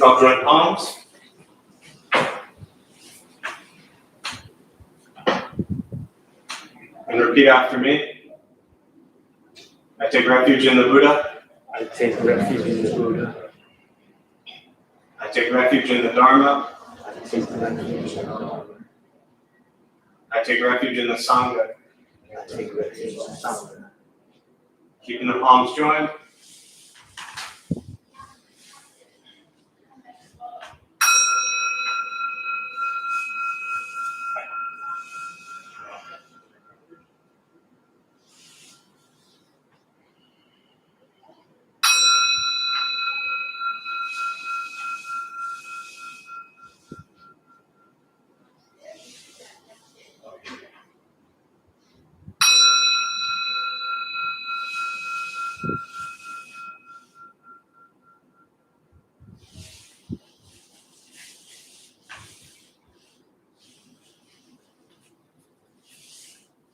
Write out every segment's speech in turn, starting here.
All joint palms. And repeat after me. I take refuge in the Buddha. I take refuge in the Buddha. I take refuge in the Dharma. I take refuge in the Dharma. I take refuge in the Sangha. I take refuge in the Sangha. Keeping the palms joined.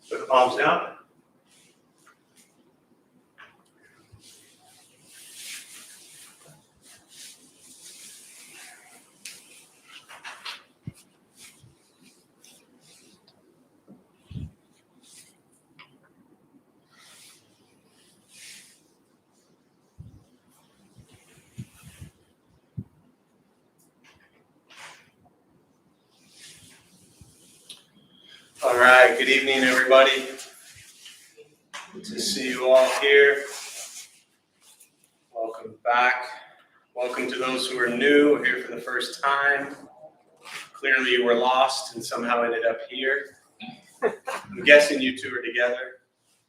Put the palms down. All right, good evening, everybody. Good to see you all here. Welcome back. Welcome to those who are new, here for the first time. Clearly you were lost and somehow ended up here. I'm guessing you two are together.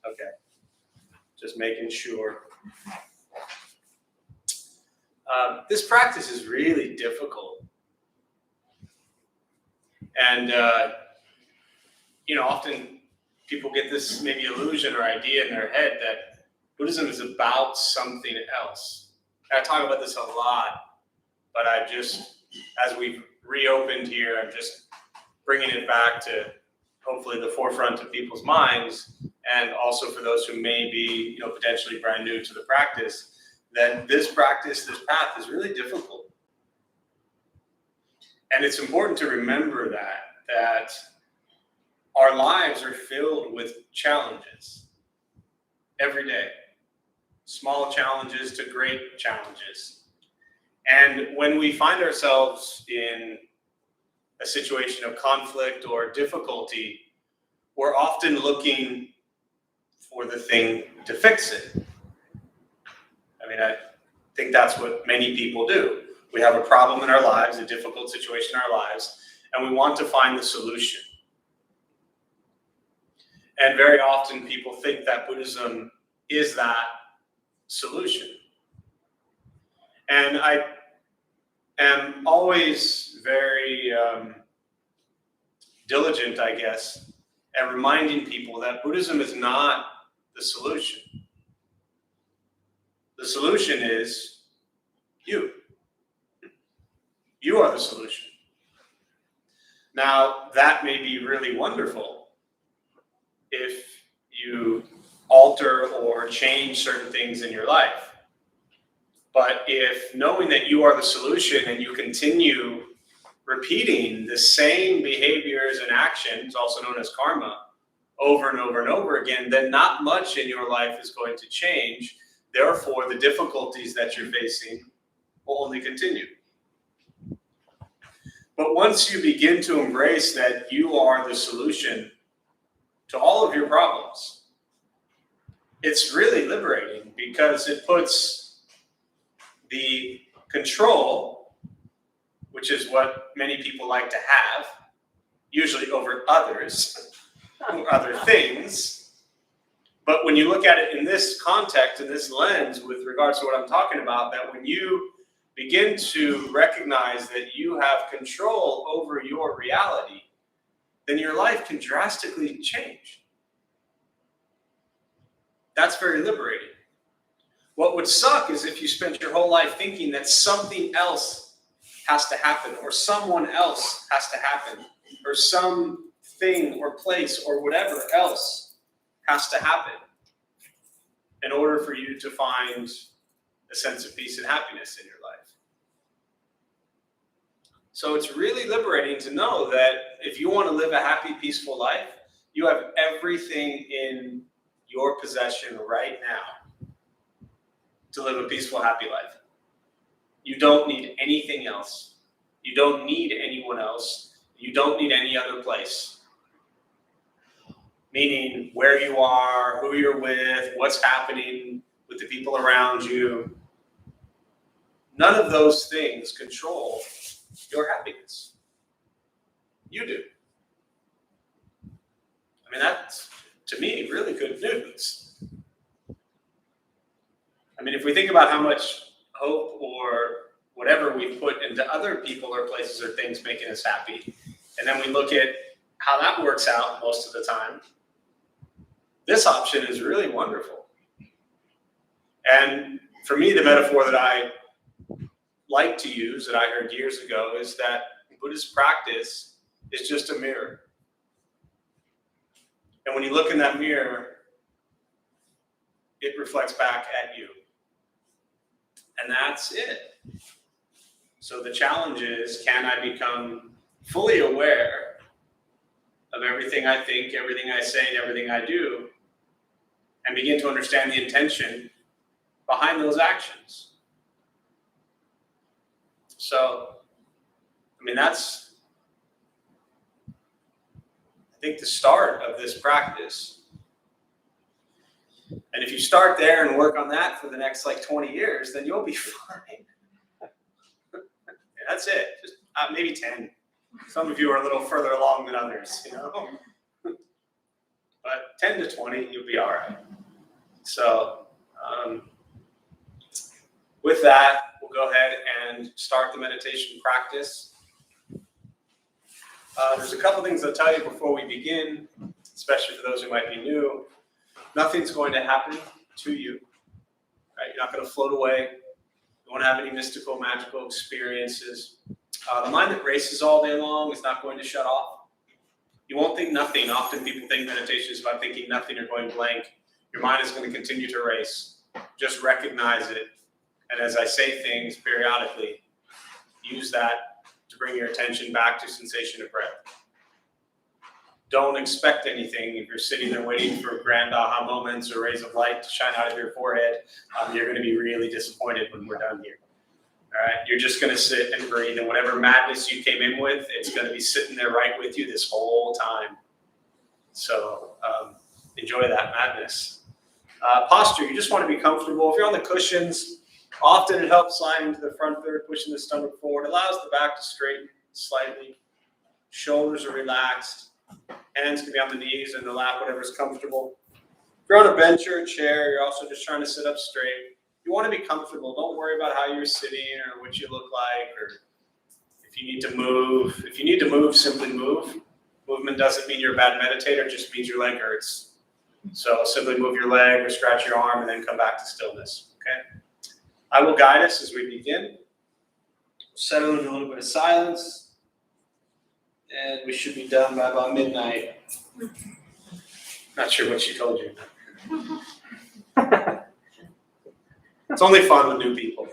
Okay, just making sure. This practice is really difficult. And often people get this maybe illusion or idea in their head that Buddhism is about something else. I talk about this a lot, but I just, as we've reopened here, I'm just bringing it back to hopefully the forefront of people's minds, and also for those who may be, potentially brand new to the practice, that this practice, this path is really difficult. And it's important to remember that our lives are filled with challenges every day, small challenges to great challenges. And when we find ourselves in a situation of conflict or difficulty, we're often looking for the thing to fix it. I think that's what many people do. We have a problem in our lives, a difficult situation in our lives, and we want to find the solution. And very often people think that Buddhism is that solution. And I am always very diligent, I guess, at reminding people that Buddhism is not the solution. The solution is you. You are the solution. Now, that may be really wonderful if you alter or change certain things in your life. But if knowing that you are the solution and you continue repeating the same behaviors and actions, also known as karma, over and over and over again, then not much in your life is going to change. Therefore, the difficulties that you're facing will only continue. But once you begin to embrace that you are the solution to all of your problems, it's really liberating, because it puts the control, which is what many people like to have, usually over others or other things. But when you look at it in this context, in this lens, with regards to what I'm talking about, that when you begin to recognize that you have control over your reality, then your life can drastically change. That's very liberating. What would suck is if you spent your whole life thinking that something else has to happen, or someone else has to happen, or some thing or place or whatever else has to happen in order for you to find a sense of peace and happiness in your life. So it's really liberating to know that if you want to live a happy, peaceful life, you have everything in your possession right now to live a peaceful, happy life. You don't need anything else. You don't need anyone else. You don't need any other place. Meaning where you are, who you're with, what's happening with the people around you. None of those things control your happiness. You do. I mean, that's, to me, really good news. I mean, if we think about how much hope or whatever we put into other people or places or things making us happy, and then we look at how that works out most of the time, this option is really wonderful. And for me, the metaphor that I like to use, that I heard years ago, is that Buddhist practice is just a mirror. And when you look in that mirror, it reflects back at you. And that's it. So the challenge is, can I become fully aware of everything I think, everything I say, and everything I do, and begin to understand the intention behind those actions? So, I mean, that's, I think, the start of this practice. And if you start there and work on that for the next 20 years, then you'll be fine. That's it. Just maybe 10. Some of you are a little further along than others, But 10 to 20, you'll be all right. So, with that, we'll go ahead and start the meditation practice. There's a couple things I'll tell you before we begin, especially for those who might be new. Nothing's going to happen to you. Right? You're not going to float away. You won't have any mystical, magical experiences. The mind that races all day long is not going to shut off. You won't think nothing. Often people think meditation is about thinking nothing or going blank. Your mind is going to continue to race. Just recognize it. And as I say things periodically, use that to bring your attention back to sensation of breath. Don't expect anything. If you're sitting there waiting for grand aha moments or rays of light to shine out of your forehead, you're going to be really disappointed when we're done here. All right, you're just going to sit and breathe, and whatever madness you came in with, it's going to be sitting there right with you this whole time. So enjoy that madness. Posture, you just want to be comfortable. If you're on the cushions, often it helps sliding to the front third, pushing the stomach forward. Allows the back to straighten slightly. Shoulders are relaxed. Hands can be on the knees or in the lap, whatever's comfortable. If you're on a bench or a chair, you're also just trying to sit up straight. You want to be comfortable. Don't worry about how you're sitting or what you look like or if you need to move. If you need to move, simply move. Movement doesn't mean you're a bad meditator. It just means your leg hurts. So simply move your leg or scratch your arm and then come back to stillness. Okay? I will guide us as we begin. Settle in a little bit of silence. And we should be done by about midnight. Not sure what she told you. It's only fun with new people.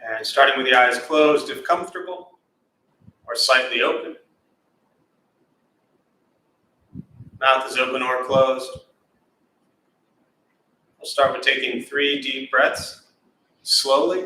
And starting with the eyes closed if comfortable, or slightly open. Mouth is open or closed. We'll start with taking 3 deep breaths, slowly.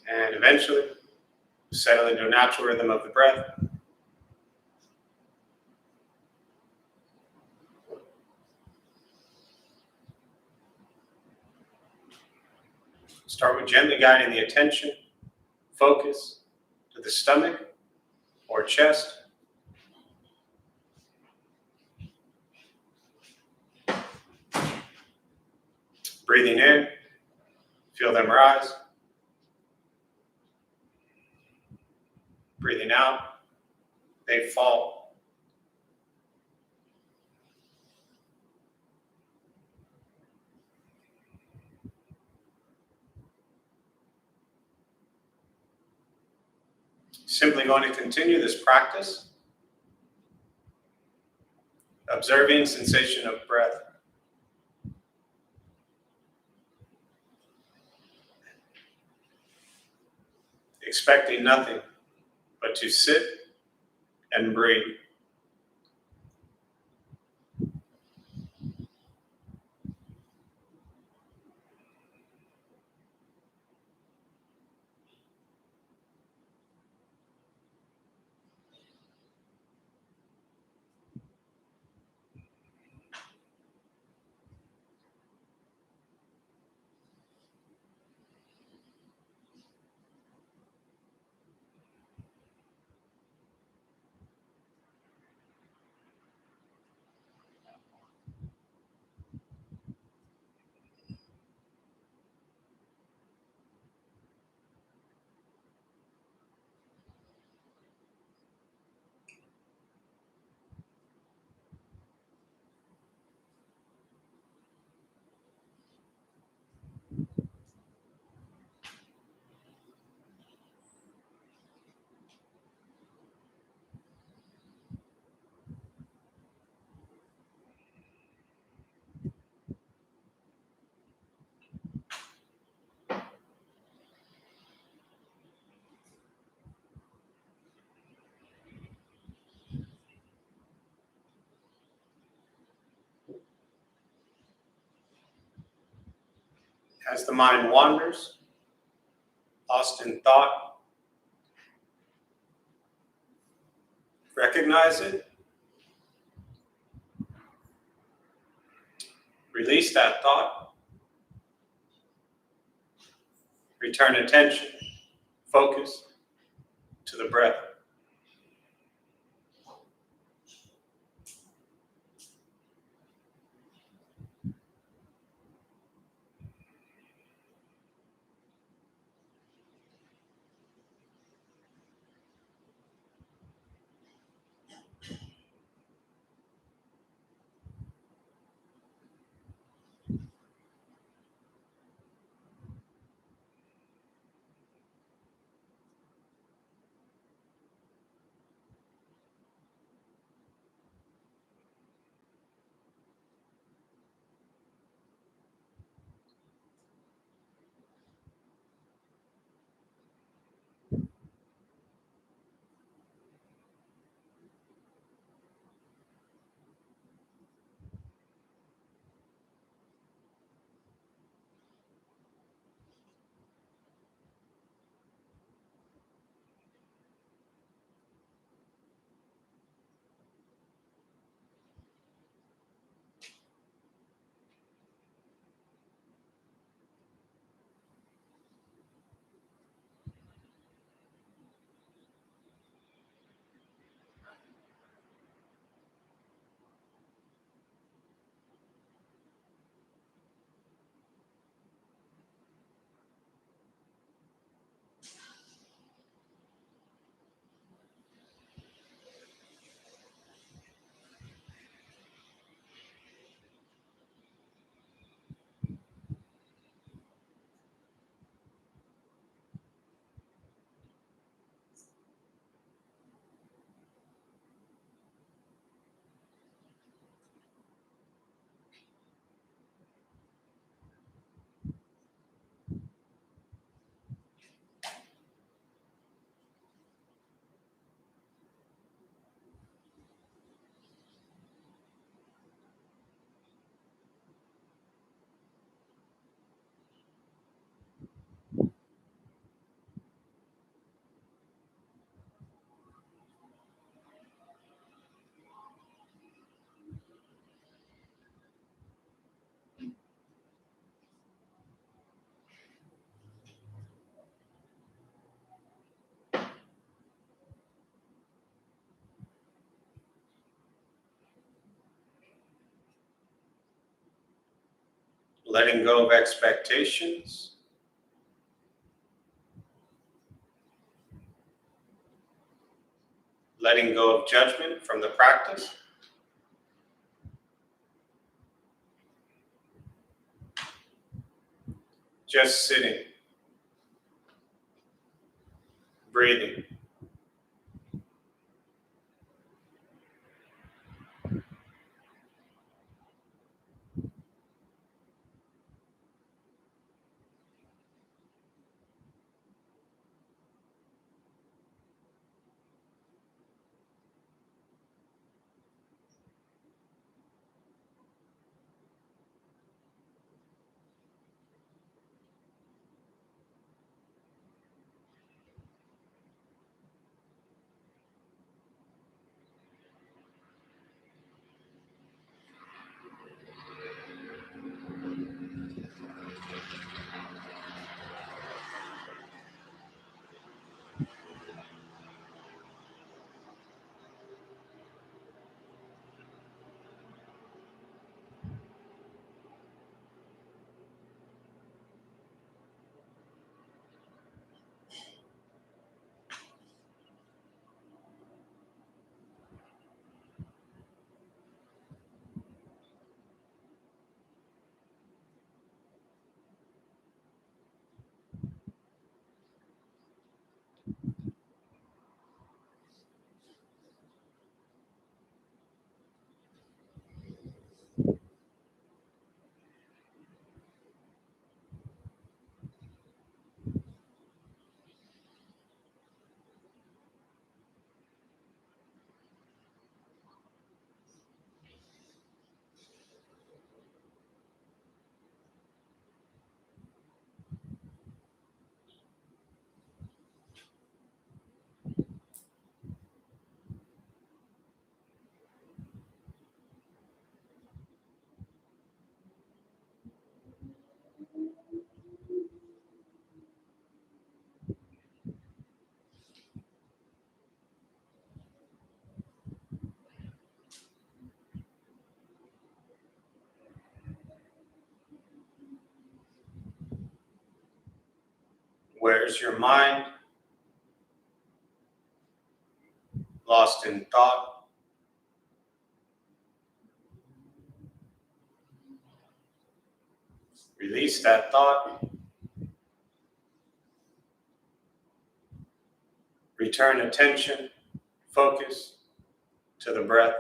And eventually, settle into a natural rhythm of the breath. Start with gently guiding the attention, focus to the stomach or chest. Breathing in, feel them rise. Breathing out, they fall. Simply going to continue this practice, observing sensation of breath. Expecting nothing but to sit and breathe. As the mind wanders, lost in thought, recognize it, release that thought, return attention, focus to the breath. letting go of expectations, letting go of judgment from the practice. Just sitting, breathing. Where's your mind? Lost in thought? Release that thought. Return attention, focus to the breath.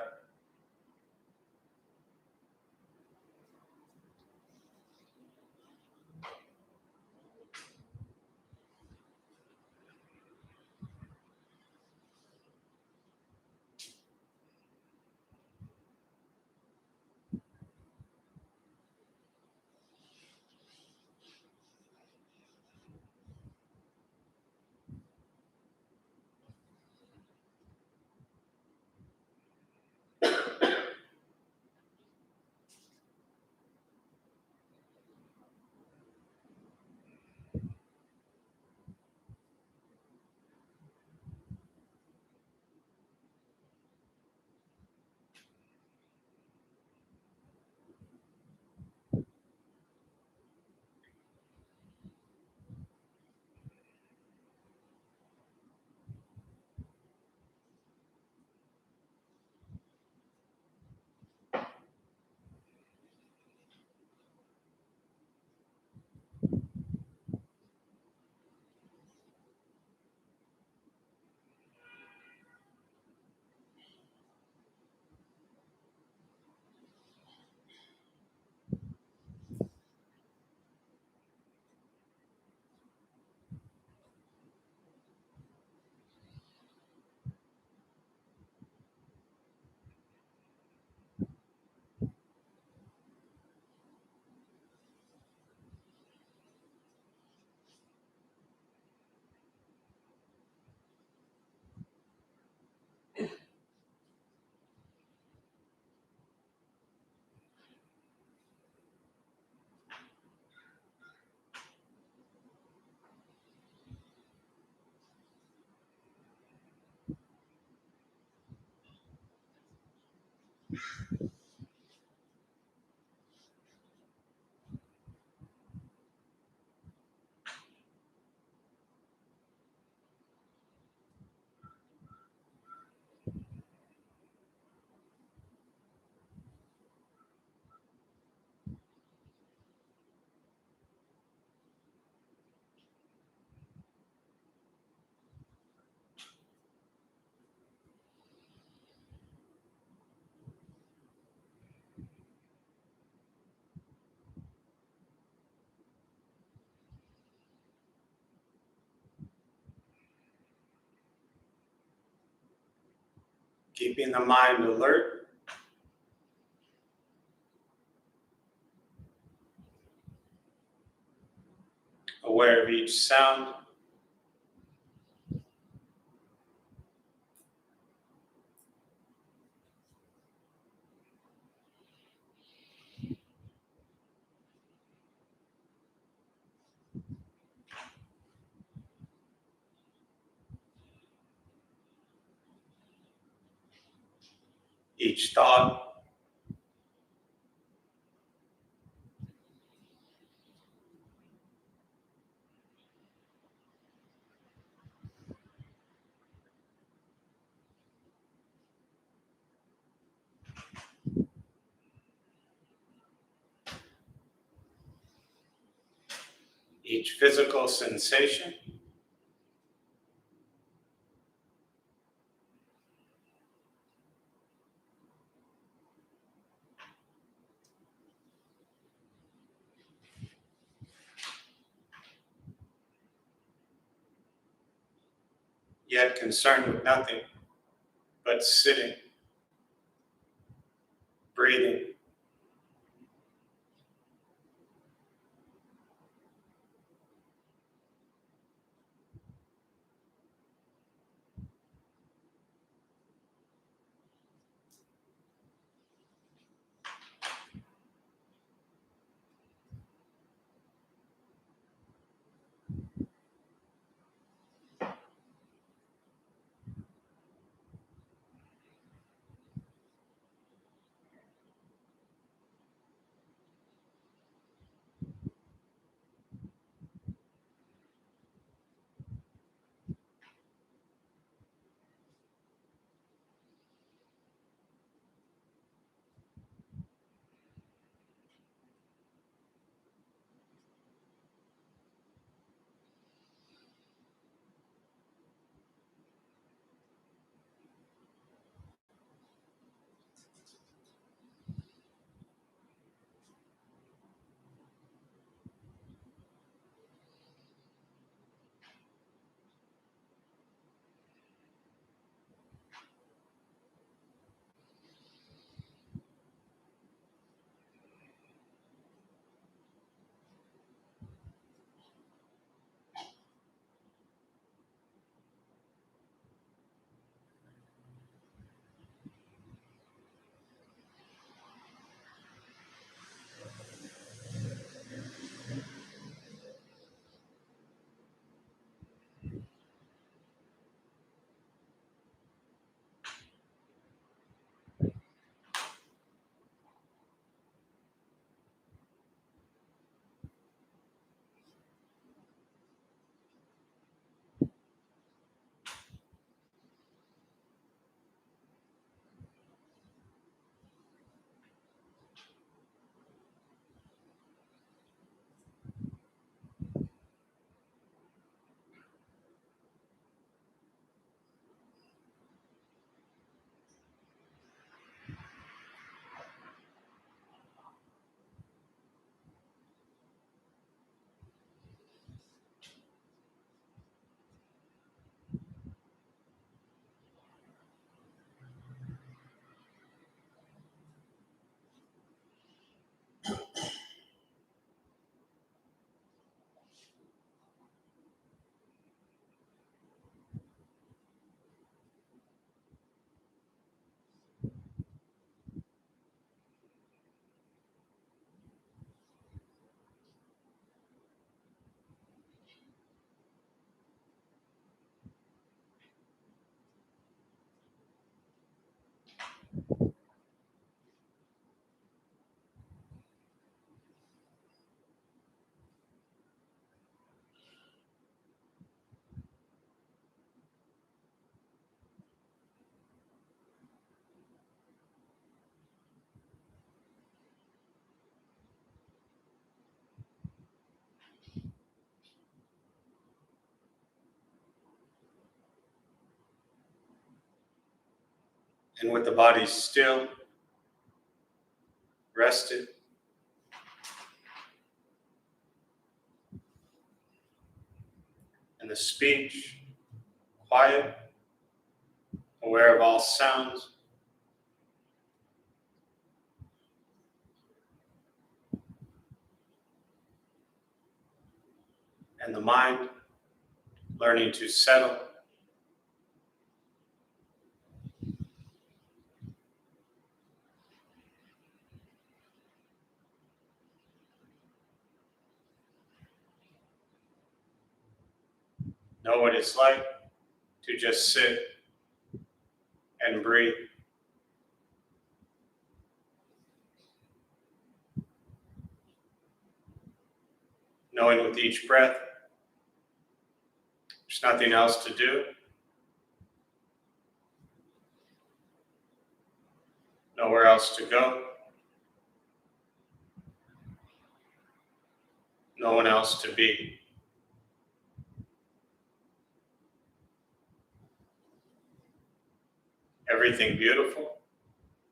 Keeping the mind alert. Aware of each sound. Each thought. Each physical sensation. Yet concerned with nothing but sitting, breathing. And with the body still, rested, and the speech quiet, aware of all sounds. And the mind learning to settle. Know what it's like to just sit and breathe. Knowing with each breath, there's nothing else to do. Nowhere else to go. No one else to be. Everything beautiful,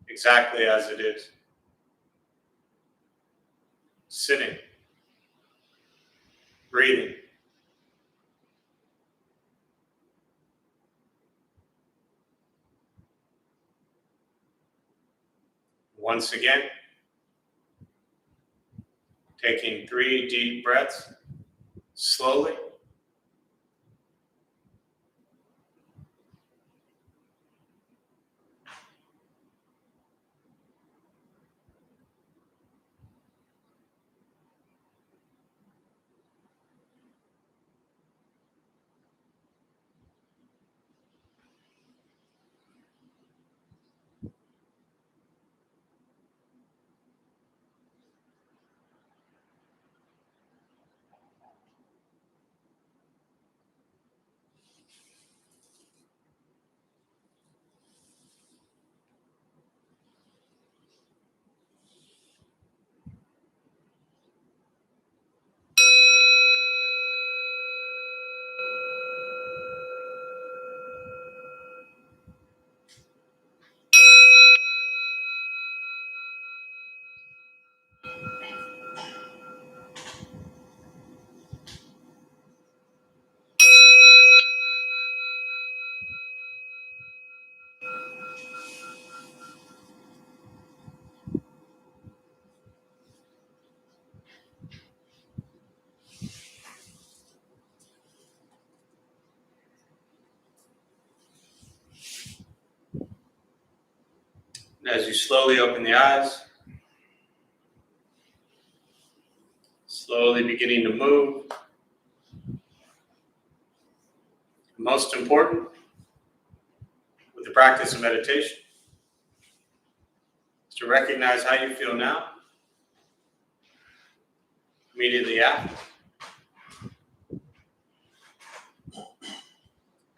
exactly as it is. Sitting, breathing. Once again, taking 3 deep breaths, slowly. And as you slowly open the eyes, slowly beginning to move. Most important, with the practice of meditation, is to recognize how you feel now, immediately after.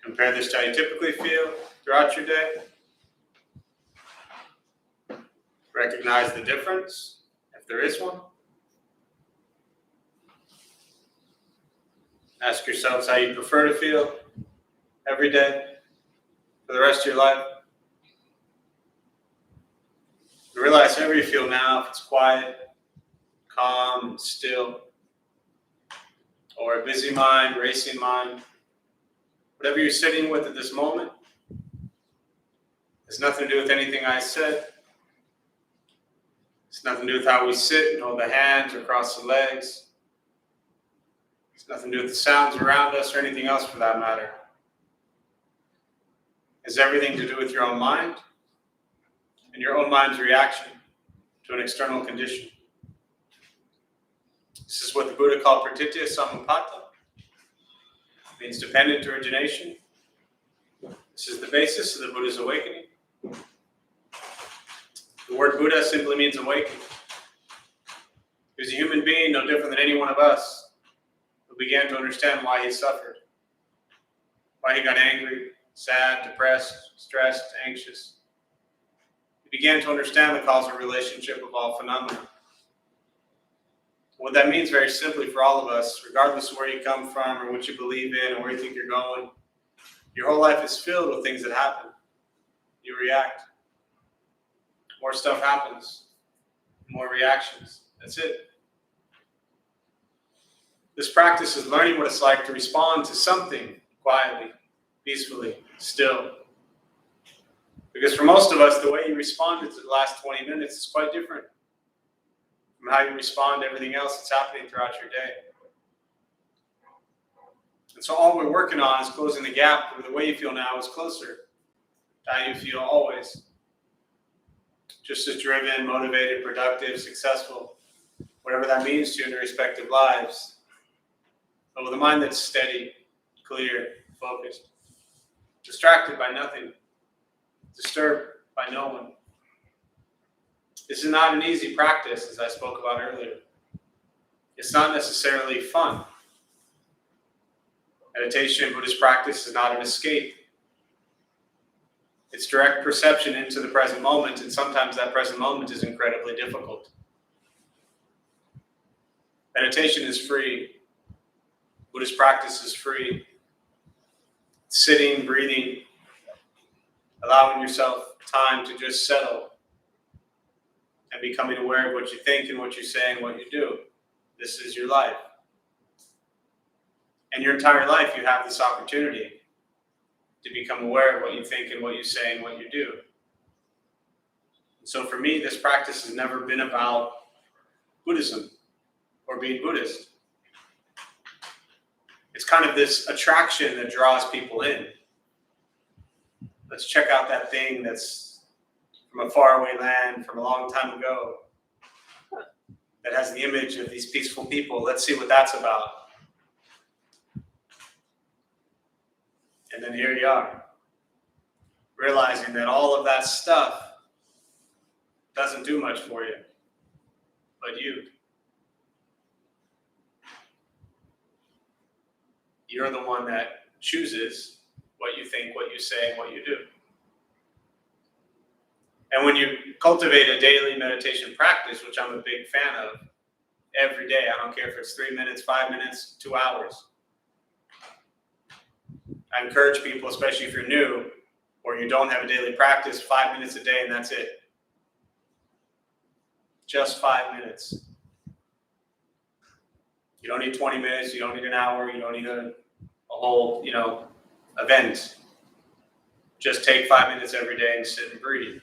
Compare this to how you typically feel throughout your day. Recognize the difference, if there is one. Ask yourselves how you prefer to feel every day for the rest of your life. Realize however you feel now, if it's quiet, calm, and still, or a busy mind, racing mind, whatever you're sitting with at this moment, has nothing to do with anything I said. It's nothing to do with how we sit and hold the hands or cross the legs. It's nothing to do with the sounds around us or anything else for that matter. It's everything to do with your own mind and your own mind's reaction to an external condition. This is what the Buddha called pratitya samuppada. It means dependent origination. This is the basis of the Buddha's awakening. The word Buddha simply means awakening. He was a human being, no different than any one of us, who began to understand why he suffered, why he got angry, sad, depressed, stressed, anxious. He began to understand the causal relationship of all phenomena. What that means very simply for all of us, regardless of where you come from or what you believe in or where you think you're going, your whole life is filled with things that happen. You react. More stuff happens. More reactions. That's it. This practice is learning what it's like to respond to something quietly, peacefully, still. Because for most of us, the way you responded to the last 20 minutes is quite different from how you respond to everything else that's happening throughout your day. And so all we're working on is closing the gap where the way you feel now is closer to how you feel always. Just as driven, motivated, productive, successful, whatever that means to you in your respective lives. But with a mind that's steady, clear, focused, distracted by nothing, disturbed by no one. This is not an easy practice, as I spoke about earlier. It's not necessarily fun. Meditation, Buddhist practice is not an escape. It's direct perception into the present moment, and sometimes that present moment is incredibly difficult. Meditation is free. Buddhist practice is free. Sitting, breathing, allowing yourself time to just settle and becoming aware of what you think and what you say and what you do. This is your life. And your entire life, you have this opportunity to become aware of what you think and what you say and what you do. So for me, this practice has never been about Buddhism or being Buddhist. It's kind of this attraction that draws people in. Let's check out that thing that's from a faraway land, from a long time ago, that has the image of these peaceful people. Let's see what that's about. And then here you are, realizing that all of that stuff doesn't do much for you, but you. You're the one that chooses what you think, what you say, and what you do. And when you cultivate a daily meditation practice, which I'm a big fan of, every day, I don't care if it's 3 minutes, 5 minutes, 2 hours. I encourage people, especially if you're new or you don't have a daily practice, 5 minutes a day and that's it. Just 5 minutes. You don't need 20 minutes, you don't need an hour, you don't need a whole, event. Just take 5 minutes every day and sit and breathe.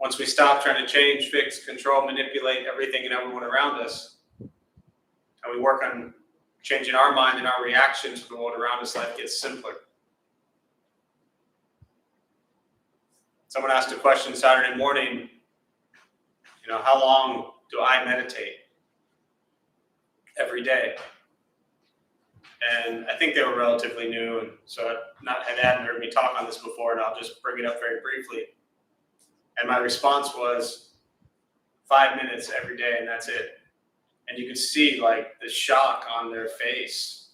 Once we stop trying to change, fix, control, manipulate everything and everyone around us, and we work on changing our mind and our reactions to the world around us, life gets simpler. Someone asked a question Saturday morning, how long do I meditate every day? And I think they were relatively new, and so they hadn't heard me talk on this before, and I'll just bring it up very briefly. And my response was 5 minutes every day, and that's it. And you could see the shock on their face.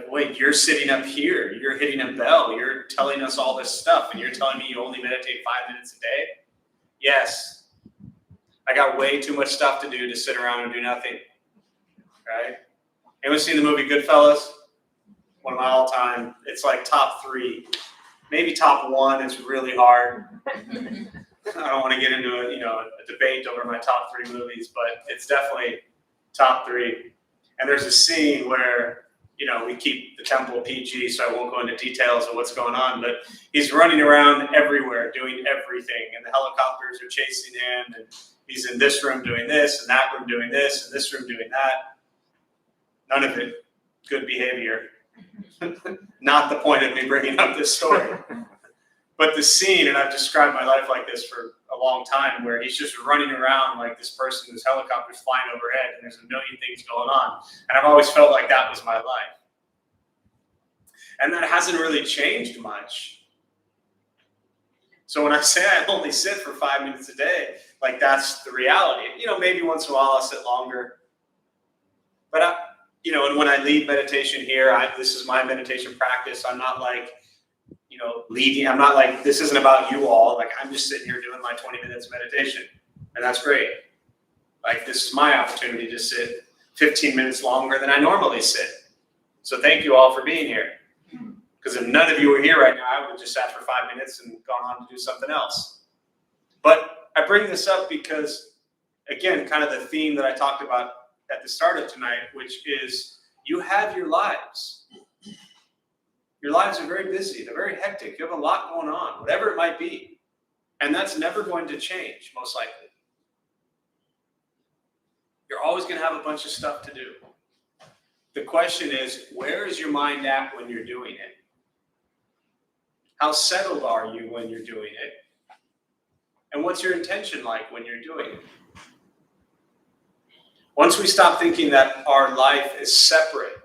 Wait, you're sitting up here, you're hitting a bell, you're telling us all this stuff, and you're telling me you only meditate 5 minutes a day? Yes. I got way too much stuff to do to sit around and do nothing. Right? Anyone seen the movie Goodfellas? One of my all-time, it's top 3. Maybe top 1, it's really hard. I don't want to get into a debate over my top 3 movies, but it's definitely top 3. And there's a scene where, we keep the temple PG, so I won't go into details of what's going on, but he's running around everywhere doing everything, and the helicopters are chasing him, and he's in this room doing this, and that room doing this, and this room doing that. None of it good behavior. Not the point of me bringing up this story. But the scene, and I've described my life like this for a long time, where he's just running around like this person whose helicopter's flying overhead and there's a million things going on. And I've always felt like that was my life. And that hasn't really changed much. So when I say I only sit for 5 minutes a day, that's the reality. Maybe once in a while I'll sit longer. But and when I lead meditation here, this is my meditation practice. I'm not leading. I'm not this isn't about you all. I'm just sitting here doing my 20 minutes meditation, and that's great. This is my opportunity to sit 15 minutes longer than I normally sit. So thank you all for being here. Because if none of you were here right now, I would have just sat for 5 minutes and gone on to do something else. But I bring this up because, again, kind of the theme that I talked about at the start of tonight, which is you have your lives. Your lives are very busy. They're very hectic. You have a lot going on, whatever it might be. And that's never going to change, most likely. You're always going to have a bunch of stuff to do. The question is, where is your mind at when you're doing it? How settled are you when you're doing it? And what's your intention like when you're doing it? Once we stop thinking that our life is separate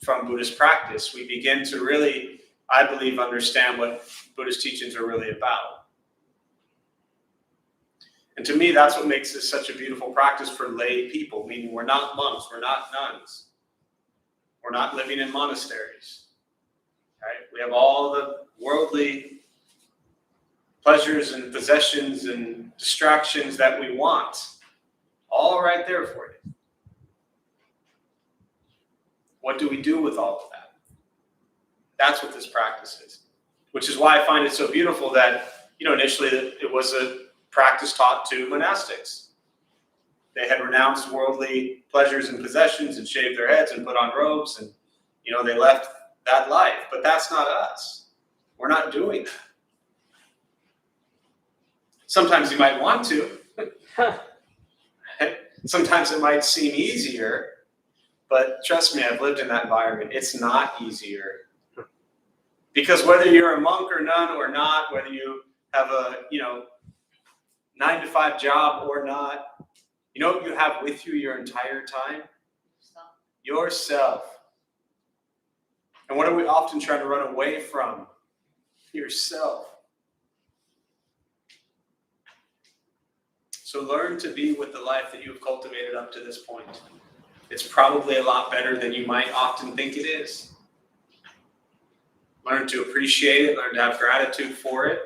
from Buddhist practice, we begin to really, I believe, understand what Buddhist teachings are really about. And to me, that's what makes this such a beautiful practice for lay people, meaning we're not monks, we're not nuns. We're not living in monasteries. Right? We have all the worldly pleasures and possessions and distractions that we want, all right there for you. What do we do with all of that? That's what this practice is, which is why I find it so beautiful that, initially it was a practice taught to monastics. They had renounced worldly pleasures and possessions and shaved their heads and put on robes and, they left that life. But that's not us. We're not doing that. Sometimes you might want to. Sometimes it might seem easier. But trust me, I've lived in that environment. It's not easier. Because whether you're a monk or nun or not, whether you have a, 9-to-5 job or not, you know what you have with you your entire time? Yourself. And what are we often trying to run away from? Yourself. So learn to be with the life that you've cultivated up to this point. It's probably a lot better than you might often think it is. Learn to appreciate it, learn to have gratitude for it.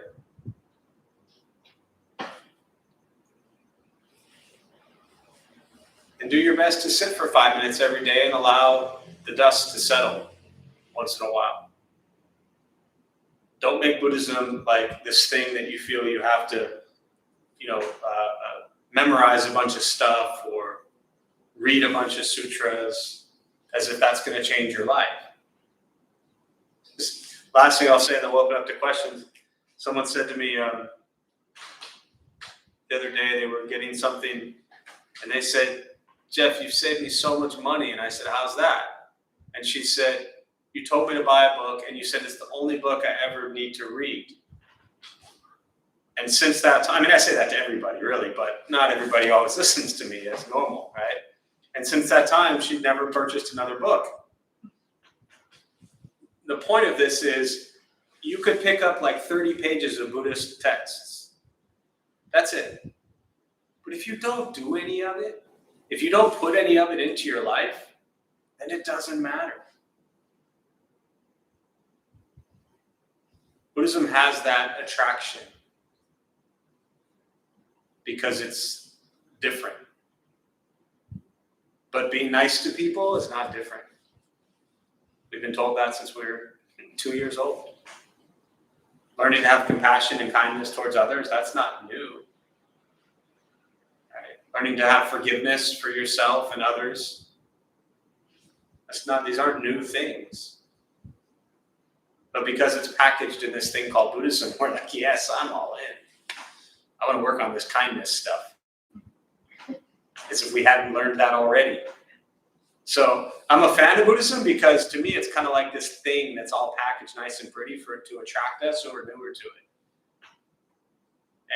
And do your best to sit for 5 minutes every day and allow the dust to settle once in a while. Don't make Buddhism like this thing that you feel you have to, memorize a bunch of stuff or read a bunch of sutras as if that's going to change your life. Last thing I'll say, and then we'll open up to questions. Someone said to me the other day, they were getting something, and they said, "Jeff, you've saved me so much money." And I said, "How's that?" And she said, "You told me to buy a book, and you said it's the only book I ever need to read." And since that time, I say that to everybody, really, but not everybody always listens to me. That's normal, right? And since that time, she'd never purchased another book. The point of this is you could pick up like 30 pages of Buddhist texts. That's it. But if you don't do any of it, if you don't put any of it into your life, then it doesn't matter. Buddhism has that attraction because it's different. But being nice to people is not different. We've been told that since we were 2 years old. Learning to have compassion and kindness towards others, that's not new. Right? Learning to have forgiveness for yourself and others, these aren't new things. But because it's packaged in this thing called Buddhism, we're like, yes, I'm all in. I want to work on this kindness stuff. As if we hadn't learned that already. So I'm a fan of Buddhism because to me it's kind of like this thing that's all packaged nice and pretty for it to attract us when we're newer to it.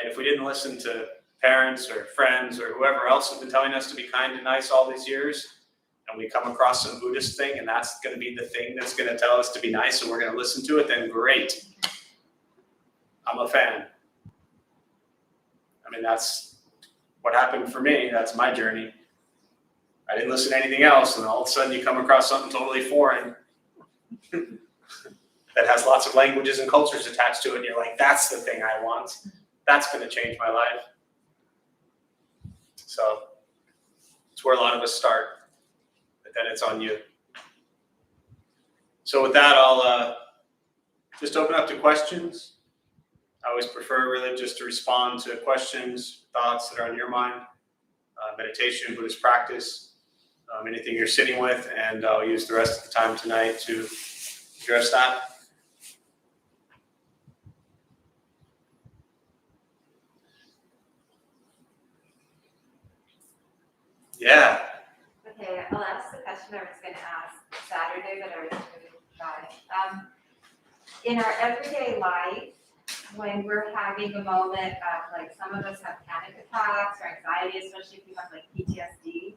And if we didn't listen to parents or friends or whoever else has been telling us to be kind and nice all these years, and we come across some Buddhist thing and that's going to be the thing that's going to tell us to be nice and we're going to listen to it, then great. I'm a fan. That's what happened for me. That's my journey. I didn't listen to anything else, and all of a sudden you come across something totally foreign that has lots of languages and cultures attached to it, and you're like, that's the thing I want. That's going to change my life. So it's where a lot of us start, but then it's on you. So with that, I'll just open up to questions. I always prefer really just to respond to questions, thoughts that are on your mind, meditation, Buddhist practice, anything you're sitting with, and I'll use the rest of the time tonight to address that. Yeah. Okay, I'll ask the question I was going to ask Saturday, but I was really shy. In our everyday life, when we're having a moment of, like, some of us have panic attacks or anxiety, especially if you have like PTSD,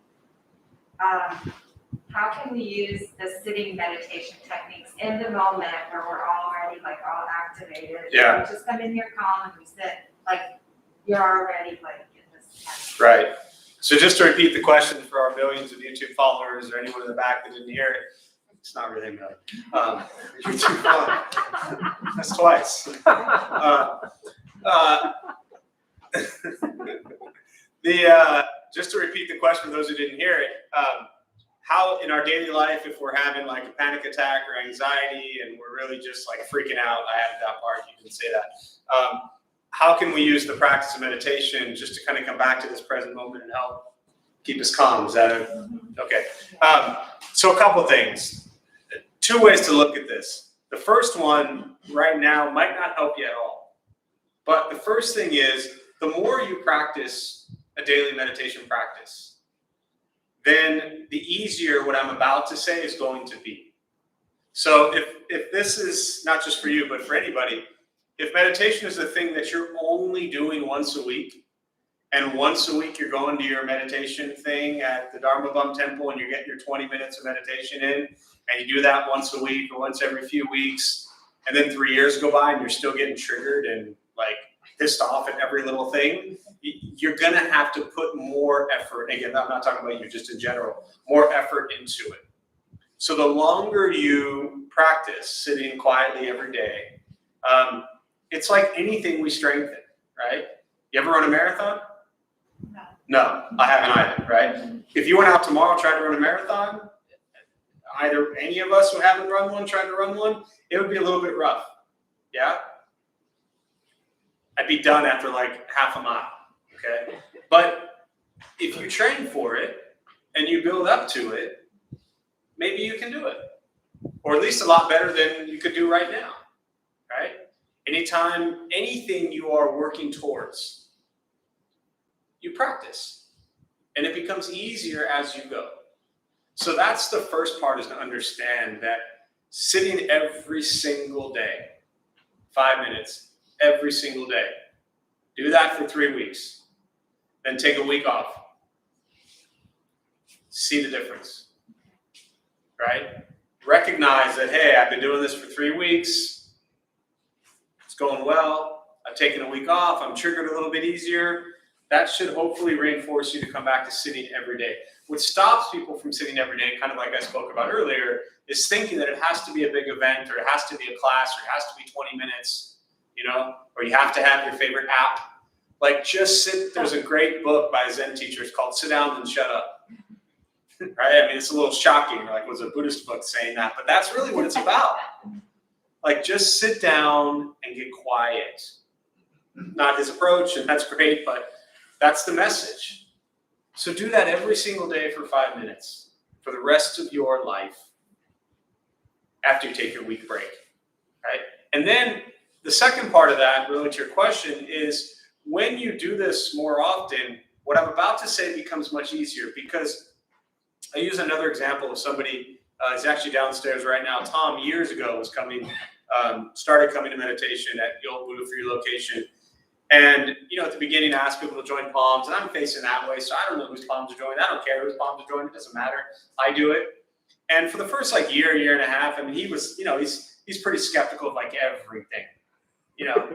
how can we use the sitting meditation techniques in the moment where we're already like all activated? Yeah. We just come in here calm and we sit, like, you're already like in this kind Right. So just to repeat the question for our millions of YouTube followers or anyone in the back that didn't hear it, it's not really a million. You're too fun. That's twice. Just to repeat the question for those who didn't hear it, how in our daily life, if we're having like a panic attack or anxiety and we're really just like freaking out, I added that part, you didn't say that. How can we use the practice of meditation just to kind of come back to this present moment and help keep us calm? Is that it? Okay. So a couple things. 2 ways to look at this. The first one right now might not help you at all. But the first thing is, the more you practice a daily meditation practice, then the easier what I'm about to say is going to be. So if this is not just for you, but for anybody, if meditation is a thing that you're only doing once a week, and once a week you're going to your meditation thing at the Dharma Bum Temple and you're getting your 20 minutes of meditation in, and you do that once a week or once every few weeks, and then 3 years go by and you're still getting triggered and like pissed off at every little thing, you're going to have to put more effort. Again, I'm not talking about you, just in general, more effort into it. So the longer you practice sitting quietly every day, it's like anything we strengthen, right? You ever run a marathon? No, I haven't either, right? If you went out tomorrow, tried to run a marathon, either any of us who haven't run one, tried to run one, it would be a little bit rough, yeah? I'd be done after like half a mile, okay? But if you train for it and you build up to it, maybe you can do it. Or at least a lot better than you could do right now, right? Anytime, anything you are working towards, you practice. And it becomes easier as you go. So that's the first part, is to understand that sitting every single day, 5 minutes, every single day. Do that for 3 weeks. Then take a week off. See the difference, right? Recognize that, hey, I've been doing this for 3 weeks. It's going well. I've taken a week off. I'm triggered a little bit easier. That should hopefully reinforce you to come back to sitting every day. What stops people from sitting every day, kind of like I spoke about earlier, is thinking that it has to be a big event, or it has to be a class, or it has to be 20 minutes, you know, or you have to have your favorite app. Like, just sit. There's a great book by a Zen teacher. It's called Sit Down and Shut Up. Right? I mean, it's a little shocking. Like, was a Buddhist book saying that? But that's really what it's about. Like, just sit down and get quiet. Not his approach, and that's great, but that's the message. So do that every single day for 5 minutes for the rest of your life after you take your week break, right? And then the second part of that, really to your question, is when you do this more often, what I'm about to say becomes much easier, because I use another example of somebody, he's actually downstairs right now. Tom, years ago, was started coming to meditation at the old Buddha Free location. And, you know, at the beginning, I asked people to join palms, and I'm facing that way, so I don't know whose palms are joining. I don't care whose palms are joining. It doesn't matter. I do it. And for the first, like, year and a half, I mean, he was, you know, he's pretty skeptical of, like, everything. You know,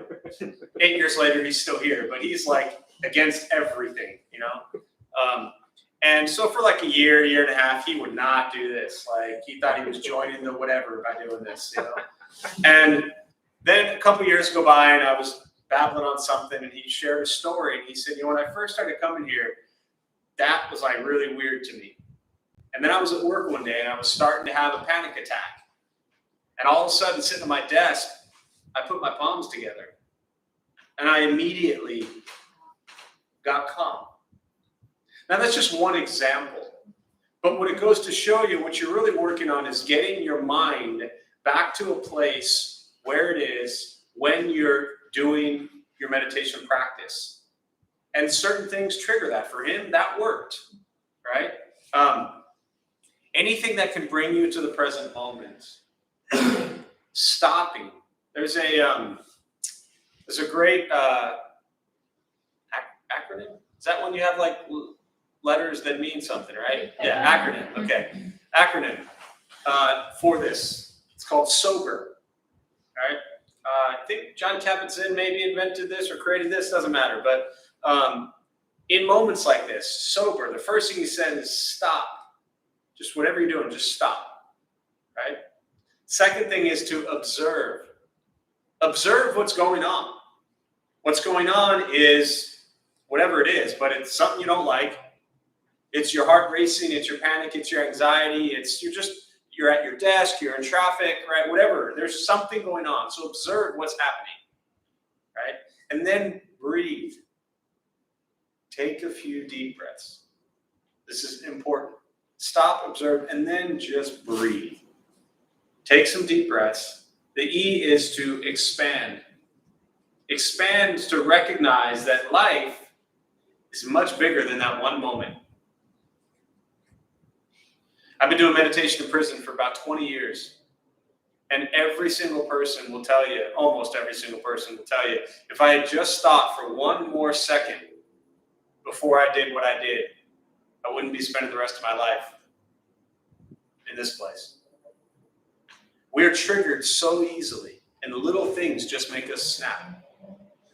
8 years later, he's still here, but he's, like, against everything, you know. And so for, like, a year and a half, he would not do this. Like, he thought he was joining the whatever by doing this, you know. And then a couple years go by, and I was babbling on something, and he shared a story, and he said, you know, when I first started coming here, that was like really weird to me. And then I was at work one day, and I was starting to have a panic attack. And all of a sudden, sitting at my desk, I put my palms together, and I immediately got calm. Now, that's just one example. But what it goes to show you, what you're really working on is getting your mind back to a place where it is when you're doing your meditation practice. And certain things trigger that. For him, that worked. right? Anything that can bring you to the present moment. Stopping. There's a great acronym. Is that when you have like letters that mean something, right? Yeah, acronym. Okay, acronym for this. It's called SOBER. All right. I think John Kabat-Zinn maybe invented this or created this. Doesn't matter. But in moments like this, sober. The first thing he said is stop. Just whatever you're doing, just stop. Right. Second thing is to observe. Observe what's going on. What's going on is whatever it is, but it's something you don't like. It's your heart racing, it's your panic, it's your anxiety, you're at your desk, you're in traffic, right? Whatever. There's something going on. So observe what's happening, right? And then breathe. Take a few deep breaths. This is important. Stop, observe, and then just breathe. Take some deep breaths. The E is to expand. Expand to recognize that life is much bigger than that one moment. I've been doing meditation in prison for about 20 years. And every single person will tell you, almost every single person will tell you, if I had just stopped for one more second before I did what I did, I wouldn't be spending the rest of my life in this place. We are triggered so easily, and the little things just make us snap.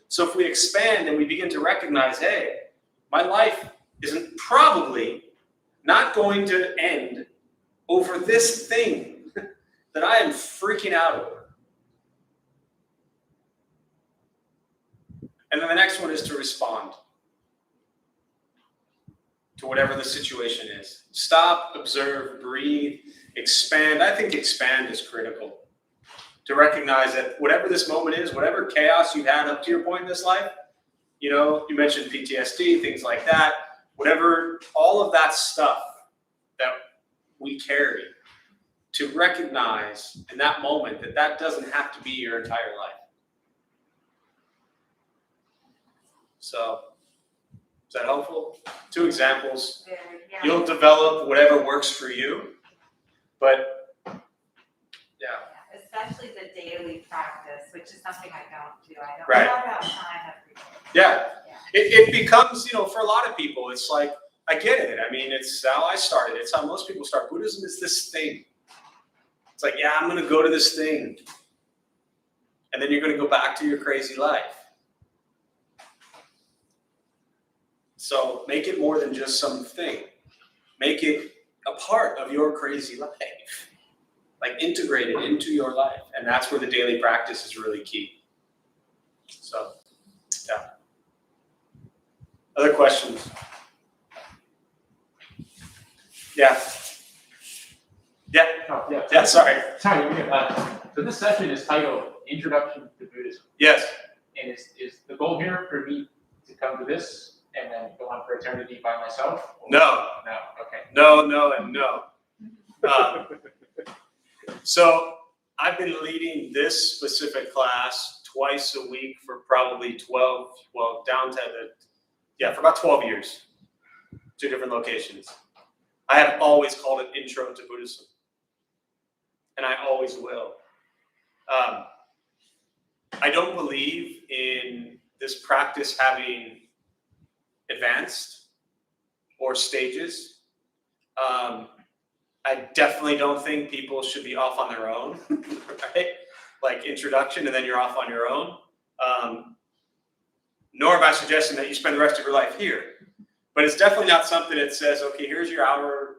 So if we expand and we begin to recognize, hey, my life isn't probably not going to end over this thing that I am freaking out over. And then the next one is to respond to whatever the situation is. Stop, observe, breathe, expand. I think expand is critical. To recognize that whatever this moment is, whatever chaos you've had up to your point in this life, you mentioned PTSD, things like that, whatever, all of that stuff that we carry, to recognize in that moment that doesn't have to be your entire life. So, is that helpful? 2 examples. Yeah. You'll develop whatever works for you, but yeah. Especially the daily practice, which is something I don't do. I don't Right. have time every day. Yeah. It becomes, for a lot of people, it's like, I get it. I mean, it's how I started. It's how most people start. Buddhism is this thing. It's like, yeah, I'm going to go to this thing. And then you're going to go back to your crazy life. So make it more than just something. Make it a part of your crazy life. Like integrate it into your life. And that's where the daily practice is really key. So, yeah. Other questions? Yeah. Yeah. Oh, yeah. Yeah, sorry. Sorry, you're good. So this session is titled Introduction to Buddhism. Yes. And is the goal here for me to come to this and then go on for eternity by myself? Or- No. No, okay. No, and no. So I've been leading this specific class twice a week for probably for about 12 years. 2 different locations. I have always called it Intro to Buddhism. And I always will. I don't believe in this practice having advanced or stages. I definitely don't think people should be off on their own, right? Like introduction and then you're off on your own. Nor am I suggesting that you spend the rest of your life here. But it's definitely not something that says, okay, here's your hour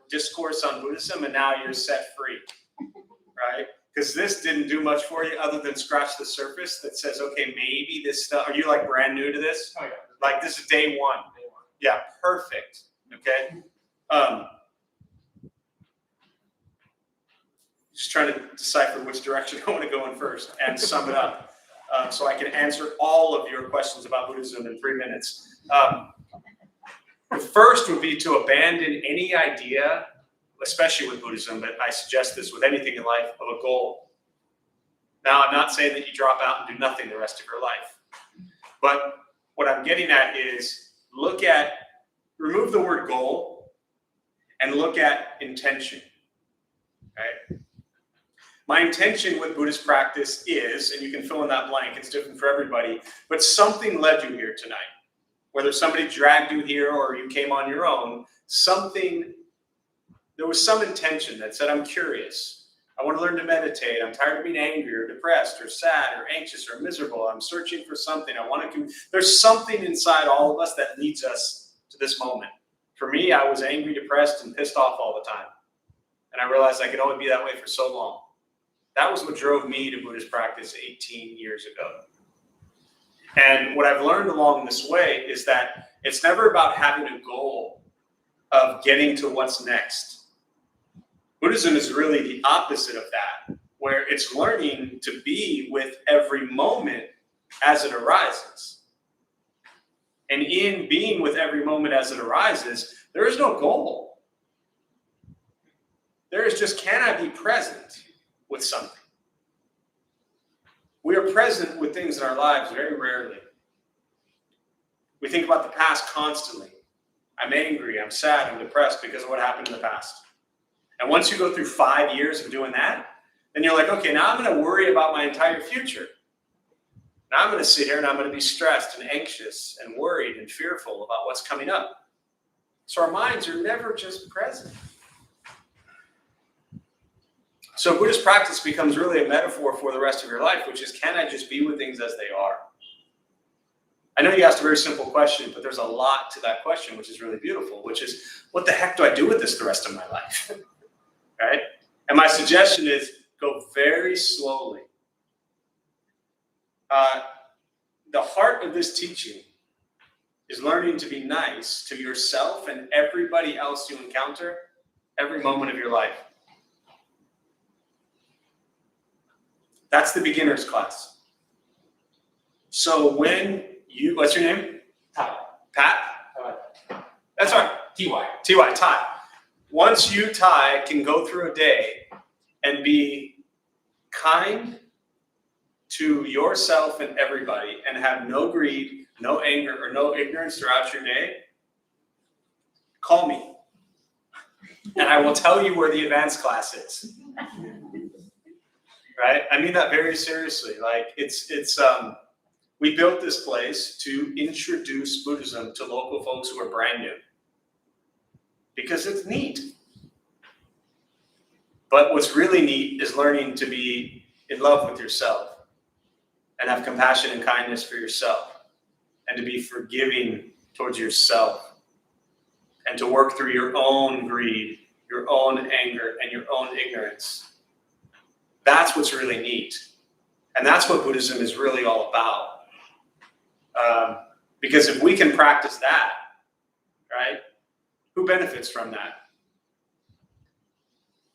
discourse on Buddhism and now you're set free, right? Because this didn't do much for you other than scratch the surface that says, okay, maybe this stuff, are you like brand new to this? Oh, yeah. Like this is day one. Yeah, perfect. Okay. Just trying to decipher which direction I want to go in first and sum it up so I can answer all of your questions about Buddhism in 3 minutes. The first would be to abandon any idea, especially with Buddhism, but I suggest this with anything in life, of a goal. Now, I'm not saying that you drop out and do nothing the rest of your life. But what I'm getting at is remove the word goal and look at intention, right? My intention with Buddhist practice is, and you can fill in that blank, it's different for everybody, but something led you here tonight. Whether somebody dragged you here or you came on your own, there was some intention that said, I'm curious. I want to learn to meditate. I'm tired of being angry or depressed or sad or anxious or miserable. I'm searching for something. There's something inside all of us that leads us to this moment. For me, I was angry, depressed, and pissed off all the time. And I realized I could only be that way for so long. That was what drove me to Buddhist practice 18 years ago. And what I've learned along this way is that it's never about having a goal of getting to what's next. Buddhism is really the opposite of that, where it's learning to be with every moment as it arises. And in being with every moment as it arises, there is no goal. There is just, can I be present with something? We are present with things in our lives very rarely. We think about the past constantly. I'm angry, I'm sad, I'm depressed because of what happened in the past. And once you go through 5 years of doing that, then you're like, okay, now I'm going to worry about my entire future. Now I'm going to sit here and I'm going to be stressed and anxious and worried and fearful about what's coming up. So our minds are never just present. So Buddhist practice becomes really a metaphor for the rest of your life, which is, can I just be with things as they are? I know you asked a very simple question, but there's a lot to that question, which is really beautiful, which is, what the heck do I do with this the rest of my life? Right? And my suggestion is, go very slowly. The heart of this teaching is learning to be nice to yourself and everybody else you encounter every moment of your life. That's the beginner's class. So what's your name? Ty. Pat? That's all right. TY. Ty. Once you, Ty, can go through a day and be kind to yourself and everybody and have no greed, no anger, or no ignorance throughout your day, call me. And I will tell you where the advanced class is. Right? I mean that very seriously. Like we built this place to introduce Buddhism to local folks who are brand new. Because it's neat. But what's really neat is learning to be in love with yourself and have compassion and kindness for yourself and to be forgiving towards yourself and to work through your own greed, your own anger, and your own ignorance. That's what's really neat. And that's what Buddhism is really all about. Because if we can practice that, right, who benefits from that?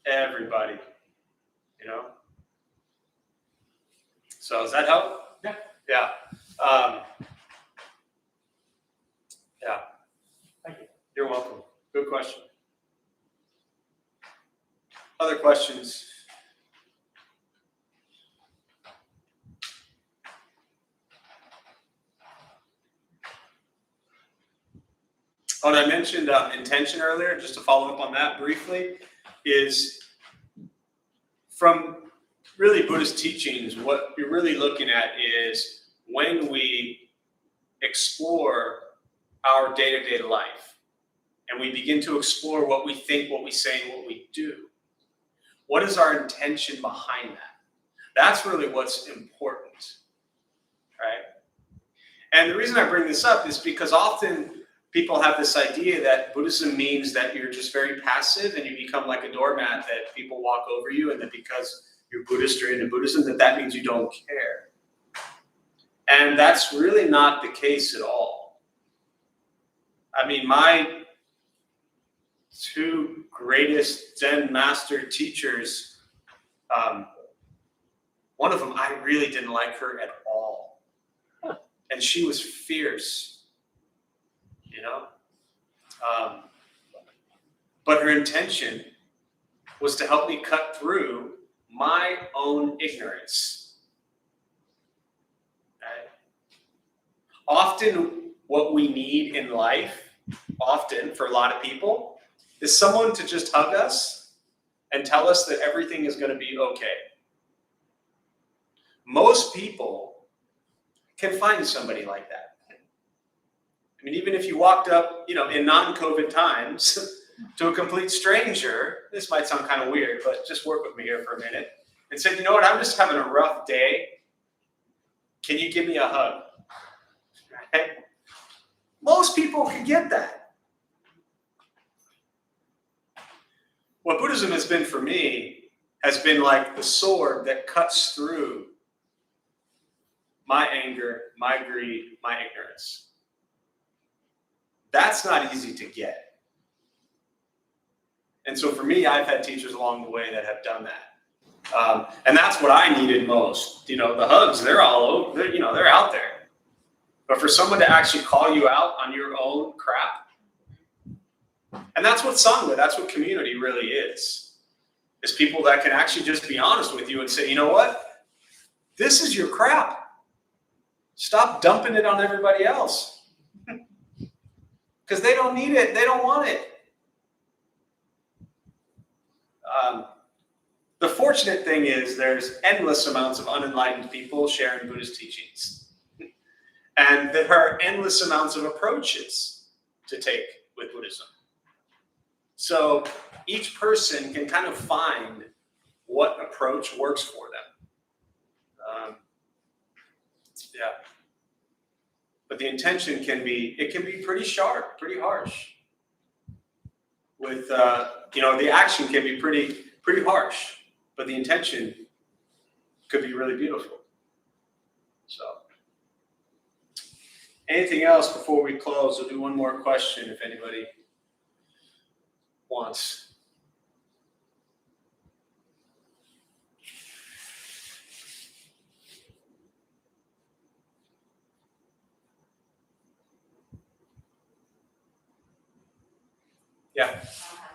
Everybody, you know? So does that help? Yeah. Yeah. Yeah. Thank you. You're welcome. Good question. Other questions? Oh, and I mentioned intention earlier, just to follow up on that briefly, is from really Buddhist teachings, what you're really looking at is when we explore our day-to-day life and we begin to explore what we think, what we say, and what we do, what is our intention behind that? That's really what's important, right? And the reason I bring this up is because often people have this idea that Buddhism means that you're just very passive and you become like a doormat, that people walk over you, and that because you're Buddhist or into Buddhism, that means you don't care. And that's really not the case at all. I mean, my two greatest Zen master teachers, one of them, I really didn't like her at all. And she was fierce. You know, but her intention was to help me cut through my own ignorance. Right? Often what we need in life, often for a lot of people, is someone to just hug us and tell us that everything is going to be okay. Most people can find somebody like that. I mean, even if you walked up, in non-COVID times to a complete stranger, this might sound kind of weird, but just work with me here for a minute, and said, you know what, I'm just having a rough day. Can you give me a hug? Right? Most people can get that. What Buddhism has been for me has been like the sword that cuts through my anger, my greed, my ignorance. That's not easy to get. And so for me, I've had teachers along the way that have done that. And that's what I needed most. The hugs, they're all over, they're out there. But for someone to actually call you out on your own crap, and that's what Sangha, that's what community really is people that can actually just be honest with you and say, you know what? This is your crap. Stop dumping it on everybody else. Because they don't need it. They don't want it. The fortunate thing is there's endless amounts of unenlightened people sharing Buddhist teachings. And there are endless amounts of approaches to take with Buddhism. So each person can kind of find what approach works for them. But the intention can be pretty sharp, pretty harsh. With, the action can be pretty harsh, but the intention could be really beautiful. So, anything else before we close? We'll do one more question if anybody wants. Yeah. I'll have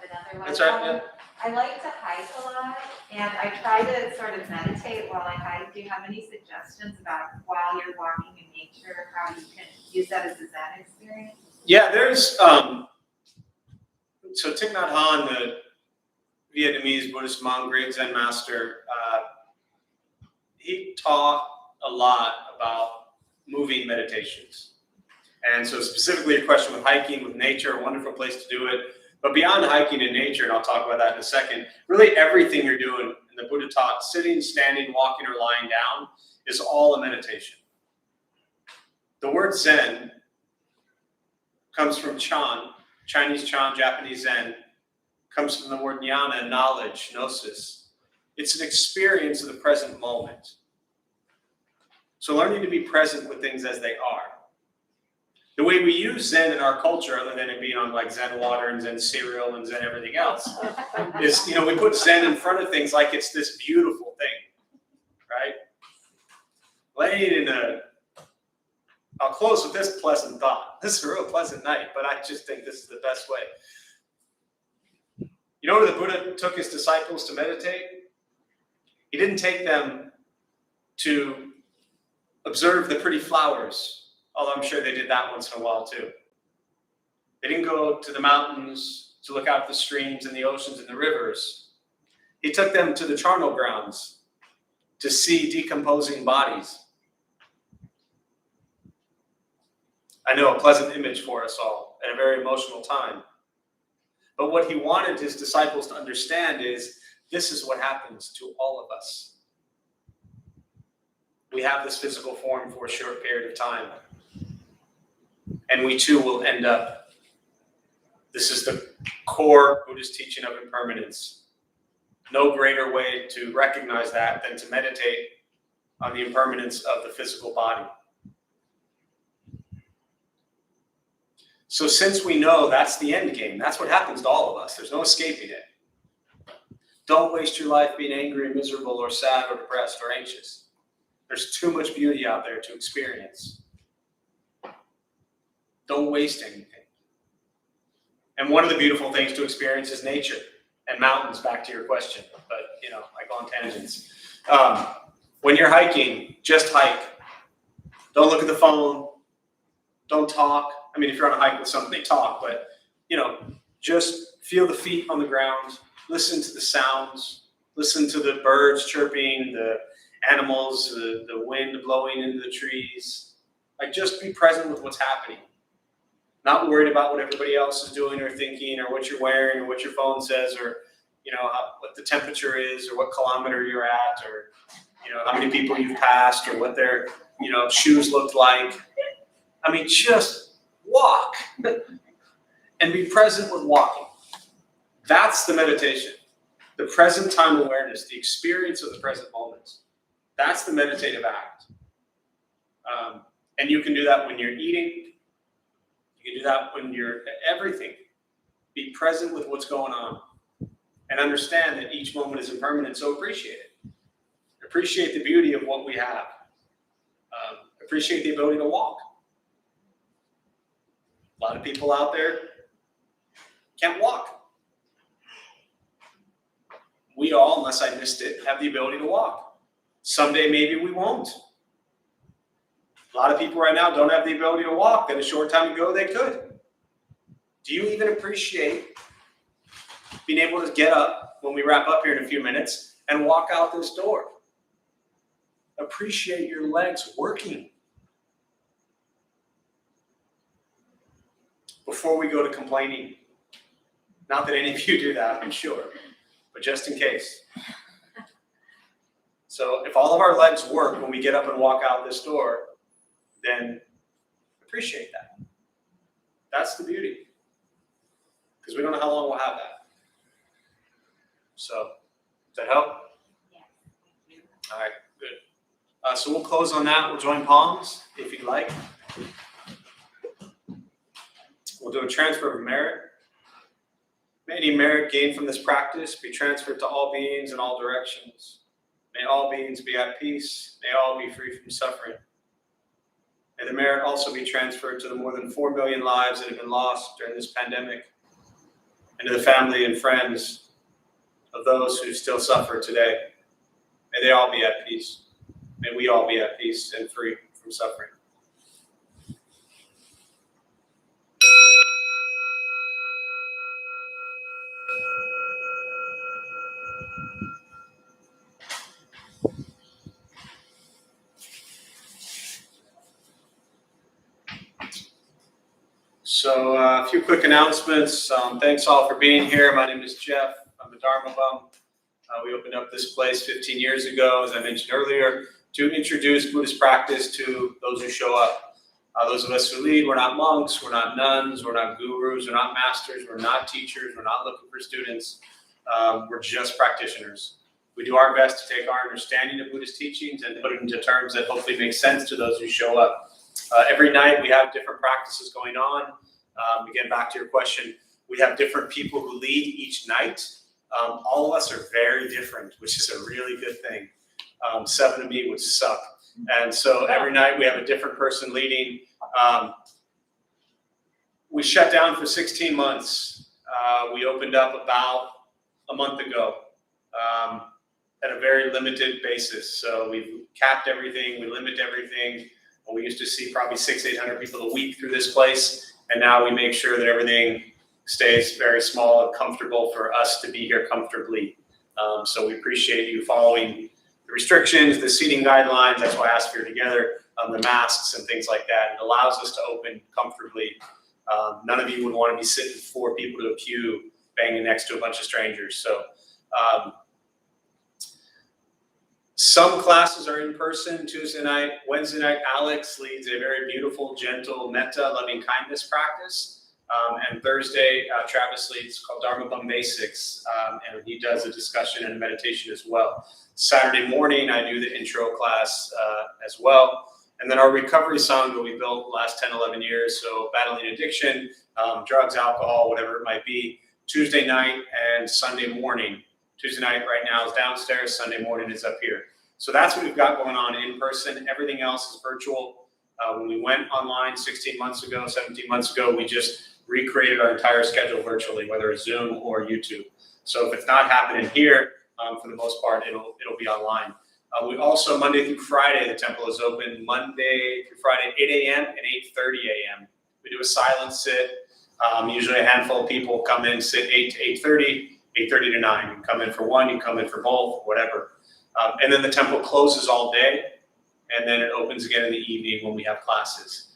another one. That's right, yeah. I like to hike a lot, and I try to sort of meditate while I hike. Do you have any suggestions about while you're walking in nature, how you can use that as a Zen experience? Yeah, there's so Thich Nhat Hanh, the Vietnamese Buddhist monk, great Zen master, he taught a lot about moving meditations. And so specifically a question with hiking, with nature, a wonderful place to do it. But beyond hiking in nature, and I'll talk about that in a second, really everything you're doing, and the Buddha taught, sitting, standing, walking, or lying down, is all a meditation. The word Zen comes from Chan, Chinese Chan, Japanese Zen, comes from the word jnana, knowledge, gnosis. It's an experience of the present moment. So learning to be present with things as they are. The way we use Zen in our culture, other than it being on like Zen water and Zen cereal and Zen everything else, is, we put Zen in front of things like it's this beautiful thing, right? Laying in I'll close with this pleasant thought. This is a real pleasant night, but I just think this is the best way. You know where the Buddha took his disciples to meditate? He didn't take them to observe the pretty flowers, although I'm sure they did that once in a while too. They didn't go to the mountains to look out at the streams and the oceans and the rivers. He took them to the charnel grounds to see decomposing bodies. I know, a pleasant image for us all at a very emotional time. But what he wanted his disciples to understand is this is what happens to all of us. We have this physical form for a short period of time. And we too will end up. This is the core Buddhist teaching of impermanence. No greater way to recognize that than to meditate on the impermanence of the physical body. So since we know that's the end game, that's what happens to all of us. There's no escaping it. Don't waste your life being angry, miserable, or sad, or depressed, or anxious. There's too much beauty out there to experience. Don't waste anything. And one of the beautiful things to experience is nature and mountains, back to your question. But, I go on tangents. When you're hiking, just hike. Don't look at the phone. Don't talk. I mean, if you're on a hike with somebody, talk. But, Just feel the feet on the ground, listen to the sounds, listen to the birds chirping, the animals, the wind blowing into the trees. Like, just be present with what's happening. Not worried about what everybody else is doing or thinking, or what you're wearing, or what your phone says, or what the temperature is, or what kilometer you're at, or how many people you've passed, or what their shoes looked like. I mean, just walk and be present with walking. That's the meditation. The present time awareness, the experience of the present moment. That's the meditative act. And you can do that when you're eating. You can do that when you're everything. Be present with what's going on. And understand that each moment is impermanent, so appreciate it. Appreciate the beauty of what we have. Appreciate the ability to walk. A lot of people out there can't walk. We all, unless I missed it, have the ability to walk. Someday maybe we won't. A lot of people right now don't have the ability to walk, and a short time ago they could. Do you even appreciate being able to get up when we wrap up here in a few minutes and walk out this door? Appreciate your legs working. Before we go to complaining, not that any of you do that, I'm sure, but just in case. So if all of our legs work when we get up and walk out this door, then appreciate that. That's the beauty. Because we don't know how long we'll have that. So, does that help? Yeah. Thank you. All right, good. So we'll close on that. We'll join palms if you'd like. We'll do a transfer of merit. May any merit gained from this practice be transferred to all beings in all directions. May all beings be at peace. May all be free from suffering. May the merit also be transferred to the more than 4 million lives that have been lost during this pandemic, and to the family and friends of those who still suffer today. May they all be at peace. May we all be at peace and free from suffering. So a few quick announcements. Thanks all for being here. My name is Jeff. I'm a Dharma Bum. We opened up this place 15 years ago, as I mentioned earlier, to introduce Buddhist practice to those who show up. Those of us who lead, we're not monks, we're not nuns, we're not gurus, we're not masters, we're not teachers, we're not looking for students. We're just practitioners. We do our best to take our understanding of Buddhist teachings and put it into terms that hopefully make sense to those who show up. Every night we have different practices going on. Again, back to your question, we have different people who lead each night. All of us are very different, which is a really good thing. 7 of me would suck. And so every night we have a different person leading. We shut down for 16 months. We opened up about a month ago at a very limited basis. So we've capped everything, we limit everything. We used to see probably 600-800 people a week through this place. And now we make sure that everything stays very small and comfortable for us to be here comfortably. So we appreciate you following the restrictions, the seating guidelines. That's why I asked for you together, the masks and things like that. It allows us to open comfortably. None of you would want to be sitting 4 people to a queue banging next to a bunch of strangers. So some classes are in person Tuesday night. Wednesday night, Alex leads a very beautiful, gentle, metta, loving kindness practice. And Thursday, Travis leads called Dharma Bum Basics, and he does a discussion and a meditation as well. Saturday morning, I do the intro class as well. And then our recovery sangha we built the last 10, 11 years. So battling addiction, drugs, alcohol, whatever it might be, Tuesday night and Sunday morning. Tuesday night right now is downstairs, Sunday morning is up here. So that's what we've got going on in person. Everything else is virtual. When we went online 16 months ago, 17 months ago, we just recreated our entire schedule virtually, whether it's Zoom or YouTube. So if it's not happening here, for the most part, it'll be online. We also, Monday through Friday, the temple is open Monday through Friday, 8 a.m. and 8:30 a.m. We do a silent sit. Usually a handful of people come in, sit 8 to 8:30, 8:30 to 9. You come in for one, you come in for both, whatever. And then the temple closes all day, and then it opens again in the evening when we have classes.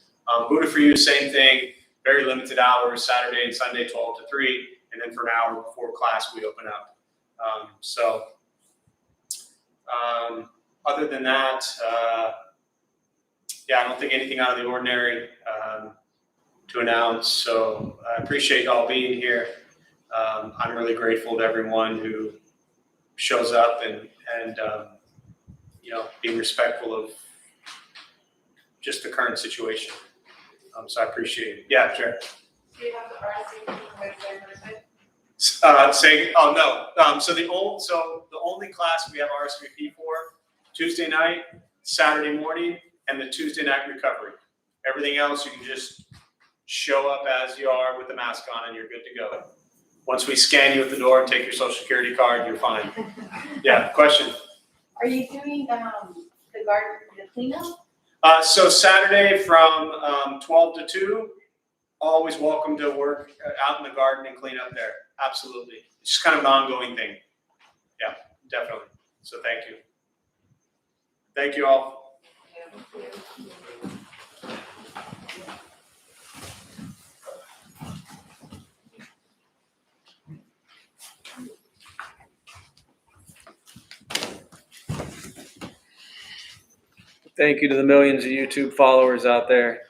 Buddha for You, same thing, very limited hours, Saturday and Sunday, 12 to 3, and then for an hour before class, we open up. Other than that, I don't think anything out of the ordinary to announce. So I appreciate y'all being here. I'm really grateful to everyone who shows up and being respectful of just the current situation. So I appreciate it. Yeah, sure. Do you have the RSVP Wednesday, Thursday? Saying, oh no. So the only class we have RSVP for Tuesday night, Saturday morning, and the Tuesday night recovery. Everything else you can just show up as you are with the mask on, and you're good to go. Once we scan you at the door and take your social security card, you're fine. Yeah. Question. Are you doing the garden, the cleanup? So Saturday from 12 to 2, always welcome to work out in the garden and clean up there. Absolutely. It's just kind of an ongoing thing. Yeah, definitely. So thank you. Thank you all. Thank you to the millions of YouTube followers out there.